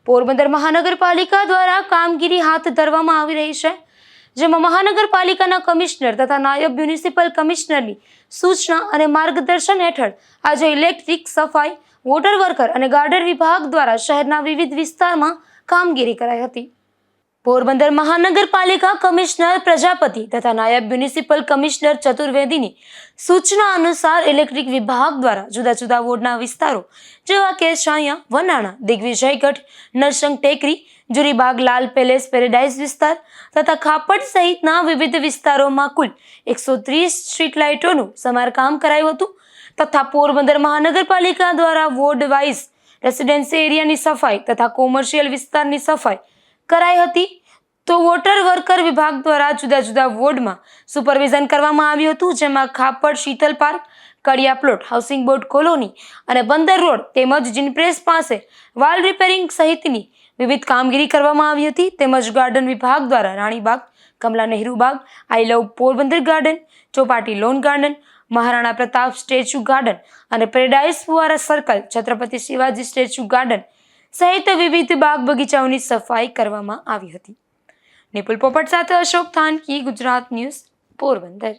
પોરબંદર મહાનગરપાલિકા દ્વારા કામગીરી હાથ ધરવામાં આવી રહી છે, જેમાં મહાનગરપાલિકાના કમિશનર તથા નાયબ મ્યુનિસિપલ કમિશનરની સૂચના અને માર્ગદર્શન હેઠળ આજે ઇલેક્ટ્રિક, સફાઈ, વોટર વર્કર અને ગાર્ડન વિભાગ દ્વારા શહેરના વિવિધ વિસ્તારમાં કામગીરી કરાઈ હતી. પોરબંદર મહાનગરપાલિકા કમિશનર પ્રજાપતિ તથા નાયબ મ્યુનિસિપલ કમિશનર ચતુર્વેદીની સૂચના અનુસાર ઇલેક્ટ્રિક વિભાગ દ્વારા જુદા જુદા વોર્ડના વિસ્તારો જેવા કે છાયા, વનાણા, દિગ્વિજયગઢ, નરસંગ ટેકરી, જુરીબાગ, લાલ પેલેસ, પેરેડાઇઝ વિસ્તાર તથા ખાપટ સહિતના વિવિધ વિસ્તારોમાં કુલ 130 સ્ટ્રીટ લાઇટોનું સમારકામ કરાયું હતું તથા પોરબંદર મહાનગરપાલિકા દ્વારા વોર્ડ વાઇઝ રેસિડેન્સી એરિયાની સફાઈ તથા કોમર્શિયલ વિસ્તારની સફાઈ કરાઈ હતી. તો વોટર વર્કર વિભાગ દ્વારા જુદા જુદા વોર્ડમાં સુપરવિઝન કરવામાં આવ્યું હતું, જેમાં ખાપડ, શીતલ પાર્ક, કડિયા પ્લોટ, હાઉસિંગ બોર્ડ કોલોની અને બંદર રોડ તેમજ જીનપ્રેસ પાસે વાલ રિપેરિંગ સહિતની વિવિધ કામગીરી કરવામાં આવી હતી. તેમજ ગાર્ડન વિભાગ દ્વારા Ranibagh, Kamla Nehru Bagh, I love Porbandar garden, Chowpatty lawn garden, Maharana Pratap statue garden અને પેરેડાઇઝ ફુવારા circle, Chhatrapati Shivaji statue garden સહિત વિવિધ બાગ બગીચાઓની સફાઈ કરવામાં આવી હતી. નિપુલ પોપટ સાથે અશોક થાનકી, ગુજરાત ન્યૂઝ, પોરબંદર.